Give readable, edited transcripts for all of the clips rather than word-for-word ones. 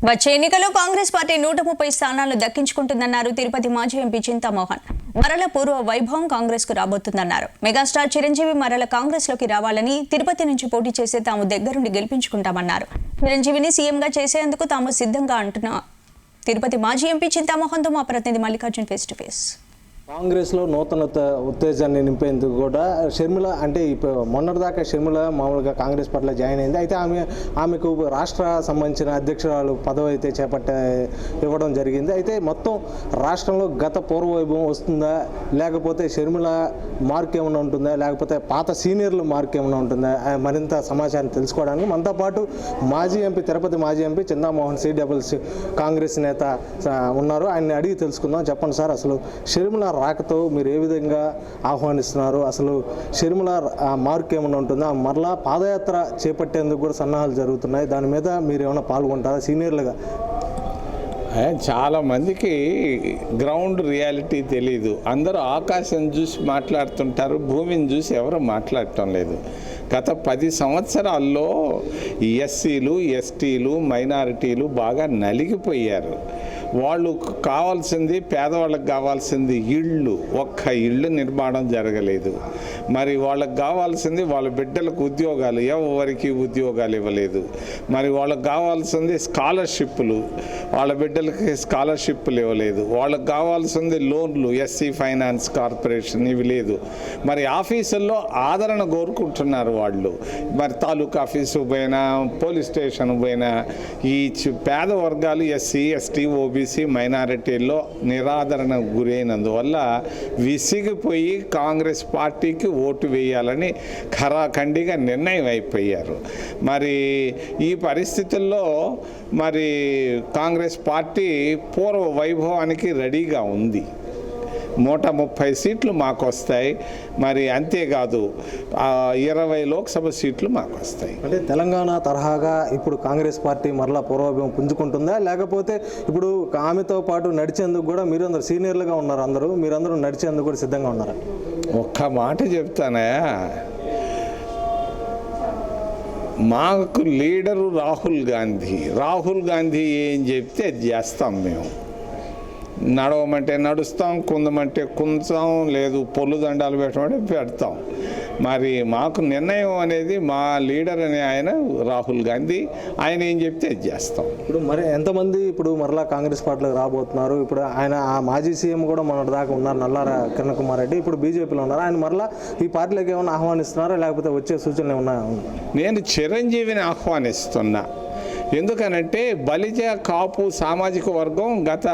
వచ్చే ఎన్నికల్లో కాంగ్రెస్ పార్టీ 130 స్థానాలను దక్కించుకుంటుందన్నారు తిరుపతి మాజీ ఎంపీ చింతామోహన్. మరల పూర్వ వైభవం కాంగ్రెస్ కు రాబోతుందన్నారు. మెగాస్టార్ చిరంజీవి మరల కాంగ్రెస్ లోకి రావాలని, తిరుపతి నుంచి పోటీ చేసి తాము దగ్గరుండి గెలిపించుకుంటామన్నారు. చిరంజీవిని సీఎంగా చేసేందుకు తాము సిద్ధంగా అంటున్న తిరుపతి మాజీ ఎంపీ చింతామోహన్తో మా ప్రతినిధి మల్లికార్జున్ ఫేస్ టు ఫేస్. కాంగ్రెస్లో నూతన ఉత్తేజాన్ని నింపేందుకు కూడా షర్మిల అంటే మొన్నటిదాకా షర్మిల మామూలుగా కాంగ్రెస్ పార్టీలో జాయిన్ అయింది. అయితే ఆమెకు రాష్ట్ర సంబంధించిన అధ్యక్షురాలు పదవి అయితే ఇవ్వడం జరిగింది. అయితే మొత్తం రాష్ట్రంలో గత పూర్వవైభవం వస్తుందా, లేకపోతే షర్మిల మార్క్ ఏమైనా ఉంటుందా, లేకపోతే పాత సీనియర్లు మార్క్ ఏమైనా ఉంటుందా, మరింత సమాచారం తెలుసుకోవడానికి మనతో పాటు తిరుపతి మాజీ ఎంపీ చింతామోహన్ CWC కాంగ్రెస్ నేత ఉన్నారు. ఆయన్ని అడిగి తెలుసుకుందాం. చెప్పండి సార్, అసలు షర్మిల రాకతో మీరు ఏ విధంగా ఆహ్వానిస్తున్నారు? అసలు షర్మిల మార్క్ ఏమైనా ఉంటుందా? మరలా పాదయాత్ర చేపట్టేందుకు కూడా సన్నాహాలు జరుగుతున్నాయి. దాని మీద మీరు ఏమైనా పాల్గొంటారా సీనియర్లుగా? చాలామందికి గ్రౌండ్ రియాలిటీ తెలీదు. అందరూ ఆకాశం చూసి మాట్లాడుతుంటారు, భూమిని చూసి ఎవరు మాట్లాడటం లేదు. గత 10 సంవత్సరాల్లో ఎస్సీలు, ఎస్టీలు, మైనారిటీలు బాగా నలిగిపోయారు. వాళ్ళు కావాల్సింది, పేదవాళ్ళకి కావాల్సింది ఇళ్ళు, ఒక్క ఇళ్ళు నిర్మాణం జరగలేదు. మరి వాళ్ళకి కావాల్సింది వాళ్ళ బిడ్డలకు ఉద్యోగాలు, ఎవరికి ఉద్యోగాలు ఇవ్వలేదు. మరి వాళ్ళకి కావాల్సింది స్కాలర్షిప్లు, వాళ్ళ బిడ్డలకి స్కాలర్షిప్లు ఇవ్వలేదు. వాళ్ళకి కావాల్సింది లోన్లు, ఎస్సీ ఫైనాన్స్ కార్పొరేషన్, ఇవి లేదు. మరి ఆఫీసుల్లో ఆదరణ కోరుకుంటున్నారు వాళ్ళు. మరి తాలూకా ఆఫీసు పోయినా, పోలీస్ స్టేషన్ పోయినా ఈ పేద వర్గాలు ఎస్సీ, ఎస్టీ, ఓబీసీ, మైనారిటీల్లో నిరాదరణ గురైనందువల్ల విసిగిపోయి కాంగ్రెస్ పార్టీకి ఓటు వేయాలని ఖరాఖండిగా నిర్ణయం అయిపోయారు. మరి ఈ పరిస్థితుల్లో మరి కాంగ్రెస్ పార్టీ పూర్వ వైభవానికి రెడీగా ఉంది. 130 సీట్లు మాకు వస్తాయి. మరి అంతేకాదు 20 లోక్సభ సీట్లు మాకు వస్తాయి. అంటే తెలంగాణ తరహాగా ఇప్పుడు కాంగ్రెస్ పార్టీ మరలా పూర్వభావం పుంజుకుంటుందా, లేకపోతే ఇప్పుడు ఆమెతో పాటు నడిచేందుకు కూడా మీరందరూ సీనియర్లుగా ఉన్నారు, మీరందరూ నడిచేందుకు కూడా సిద్ధంగా ఉన్నారా? ఒక్క మాట చెప్తానా, మాకు లీడరు రాహుల్ గాంధీ ఏం చెప్తే అది చేస్తాం. మేము నడవమంటే నడుస్తాం, కుందమంటే కుందాం, లేదు పొల్లు దండాలు పెట్టమంటే పెడతాం. మరి మాకు నిర్ణయం అనేది మా లీడర్ అనే ఆయన రాహుల్ గాంధీ, ఆయన ఏం చెప్తే అది చేస్తాం. ఇప్పుడు మరి ఎంతమంది ఇప్పుడు మరలా కాంగ్రెస్ పార్టీలోకి రాబోతున్నారు? ఇప్పుడు ఆయన ఆ మాజీ సీఎం కూడా మొన్నటి దాకా ఉన్నారు, నల్లార కిరణ్ కుమార్ రెడ్డి, ఇప్పుడు బీజేపీలో ఉన్నారు. ఆయన మరలా ఈ పార్టీలోకి ఏమైనా ఆహ్వానిస్తున్నారా, లేకపోతే వచ్చే సూచనలు ఏమన్నా? నేను చిరంజీవిని ఆహ్వానిస్తున్నా. ఎందుకనంటే బలిజ కాపు సామాజిక వర్గం గత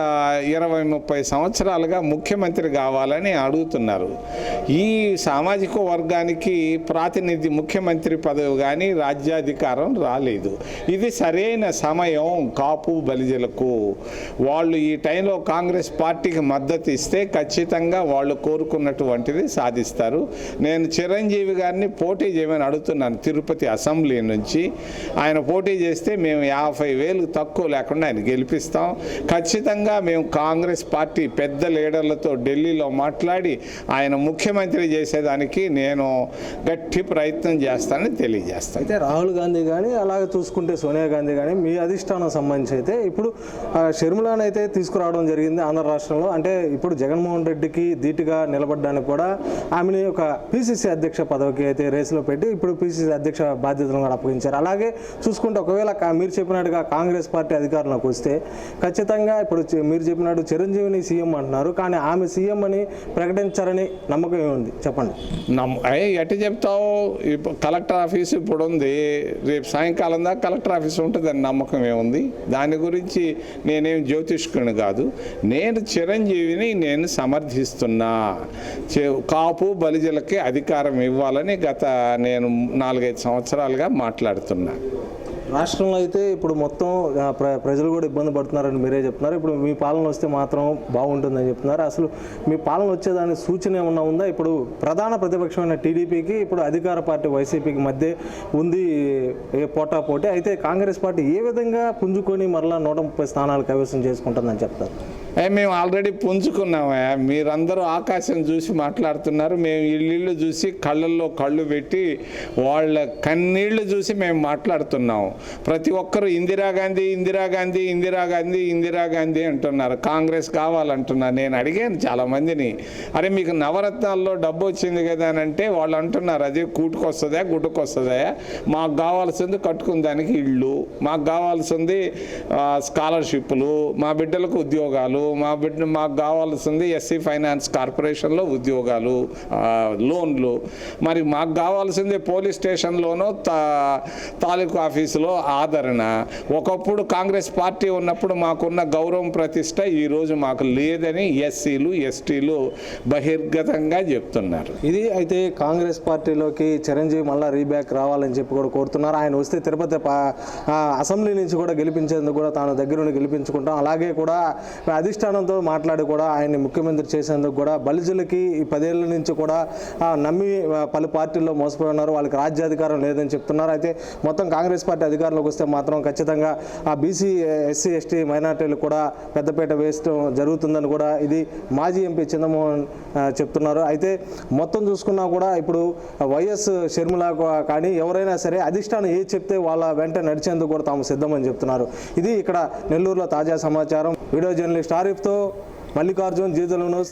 20-30 సంవత్సరాలుగా ముఖ్యమంత్రి కావాలని అడుగుతున్నారు. ఈ సామాజిక వర్గానికి ప్రాతినిధ్య ముఖ్యమంత్రి పదవి కానీ రాజ్యాధికారం రాలేదు. ఇది సరైన సమయం కాపు బలిజలకు. వాళ్ళు ఈ టైంలో కాంగ్రెస్ పార్టీకి మద్దతు ఇస్తే ఖచ్చితంగా వాళ్ళు కోరుకున్నటువంటిది సాధిస్తారు. నేను చిరంజీవి గారిని పోటీ చేయమని అడుగుతున్నాను తిరుపతి అసెంబ్లీ నుంచి. ఆయన పోటీ చేస్తే మేము 50,000 తక్కువ లేకుండా ఆయన గెలిపిస్తాం. ఖచ్చితంగా మేము కాంగ్రెస్ పార్టీ పెద్ద లీడర్లతో ఢిల్లీలో మాట్లాడి ఆయన ముఖ్యమంత్రి చేసేదానికి నేను గట్టి ప్రయత్నం చేస్తానని తెలియజేస్తాను. అయితే రాహుల్ గాంధీ కానీ, అలాగే చూసుకుంటే సోనియా గాంధీ కానీ, మీ అధిష్టానం సంబంధించి అయితే ఇప్పుడు షర్మిలాని అయితే తీసుకురావడం జరిగింది ఆంధ్ర రాష్ట్రంలో. అంటే ఇప్పుడు జగన్మోహన్ రెడ్డికి ధీటుగా నిలబడడానికి కూడా ఆమెని ఒక PCC అధ్యక్ష పదవికి అయితే రేసులో పెట్టి ఇప్పుడు PCC అధ్యక్ష బాధ్యతలను కూడా అప్పగించారు. అలాగే చూసుకుంటే ఒకవేళ మీరు చెప్పినట్టుగా కాంగ్రెస్ పార్టీ అధికారంలోకి వస్తే ఖచ్చితంగా ఇప్పుడు మీరు చెప్పినట్టు చిరంజీవిని సీఎం అంటున్నారు, కానీ ఆమె సీఎం అని ప్రకటించారని నమ్మకం ఏముంది చెప్పండి? ఎట్ట చెప్తావు? ఇప్పుడు కలెక్టర్ ఆఫీస్ ఇప్పుడు ఉంది, రేపు సాయంకాలం దాకా కలెక్టర్ ఆఫీస్ ఉంటుందని నమ్మకం ఏముంది? దాని గురించి నేనేం జ్యోతిష్కుని కాదు. నేను చిరంజీవిని సమర్థిస్తున్నా. కాపు బలిజలకి అధికారం ఇవ్వాలని నేను 4-5 సంవత్సరాలుగా మాట్లాడుతున్నా. రాష్ట్రంలో అయితే ఇప్పుడు మొత్తం ప్రజలు కూడా ఇబ్బంది పడుతున్నారని మీరే చెప్తున్నారు. ఇప్పుడు మీ పాలన వస్తే మాత్రం బాగుంటుందని చెప్తున్నారు. అసలు మీ పాలన వచ్చేదానికి సూచన ఏమన్నా ఉందా? ఇప్పుడు ప్రధాన ప్రతిపక్షమైన టీడీపీకి, ఇప్పుడు అధికార పార్టీ వైసీపీకి మధ్య ఉంది పోటాపోటీ. అయితే కాంగ్రెస్ పార్టీ ఏ విధంగా పుంజుకొని మరలా 130 స్థానాలు కైవసం చేసుకుంటుందని చెప్తారు? మేము ఆల్రెడీ పుంజుకున్నామా, మీరందరూ ఆకాశం చూసి మాట్లాడుతున్నారు, మేము ఇళ్ళు చూసి కళ్ళల్లో కళ్ళు పెట్టి వాళ్ళ కన్నీళ్లు చూసి మేము మాట్లాడుతున్నాం. ప్రతి ఒక్కరు ఇందిరాగాంధీ ఇందిరాగాంధీ ఇందిరాగాంధీ ఇందిరాగాంధీ అంటున్నారు, కాంగ్రెస్ కావాలంటున్నారు. నేను అడిగాను చాలామందిని, అరే మీకు నవరత్నాల్లో డబ్బు వచ్చింది కదా అని అంటే వాళ్ళు అంటున్నారు, అదే కూటుకొస్తుందా గుడ్డుకొస్తుందా, మాకు కావాల్సింది కట్టుకునే దానికి ఇళ్ళు, మాకు కావాల్సింది స్కాలర్షిప్లు, మా బిడ్డలకు ఉద్యోగాలు, మాకు కావాల్సింది ఎస్సీ ఫైనాన్స్ కార్పొరేషన్లో ఉద్యోగాలు, లోన్లు, మరి మాకు కావాల్సింది పోలీస్ స్టేషన్లోనో తాలూకు ఆఫీసులో ఆదరణ. ఒకప్పుడు కాంగ్రెస్ పార్టీ ఉన్నప్పుడు మాకున్న గౌరవం ప్రతిష్ట ఈరోజు మాకు లేదని ఎస్సీలు ఎస్టీలు బహిర్గతంగా చెప్తున్నారు. ఇది అయితే కాంగ్రెస్ పార్టీలోకి చిరంజీవి మళ్ళీ రీబ్యాక్ రావాలని చెప్పి కూడా కోరుతున్నారు. ఆయన వస్తే తిరుపతి అసెంబ్లీ నుంచి కూడా గెలిపించేందుకు కూడా తాను దగ్గరుండి గెలిపించుకుంటాం, అలాగే కూడా అధిష్టానంతో మాట్లాడి కూడా ఆయన్ని ముఖ్యమంత్రి చేసేందుకు కూడా బలిజులకి ఈ 10 ఏళ్ల నుంచి కూడా నమ్మి పలు పార్టీల్లో మోసపోయి ఉన్నారు, వాళ్ళకి రాజ్యాధికారం లేదని చెప్తున్నారు. అయితే మొత్తం కాంగ్రెస్ పార్టీ అధికారంలోకి వస్తే మాత్రం ఖచ్చితంగా ఆ బీసీ ఎస్సీ ఎస్టీ మైనార్టీలు కూడా పెద్దపీట వేయడం జరుగుతుందని కూడా ఇది మాజీ ఎంపీ చంద్రమోహన్ చెప్తున్నారు. అయితే మొత్తం చూసుకున్నా కూడా ఇప్పుడు వైఎస్ షర్మిల కానీ ఎవరైనా సరే అధిష్టానం ఏది చెప్తే వాళ్ళ వెంట నడిచేందుకు కూడా తాము సిద్ధమని చెప్తున్నారు. ఇది ఇక్కడ నెల్లూరులో తాజా సమాచారం. వీడియో జర్నలిస్ట్ ఆరిఫ్తో మల్లికార్జున్, జీ తెలుగు న్యూస్.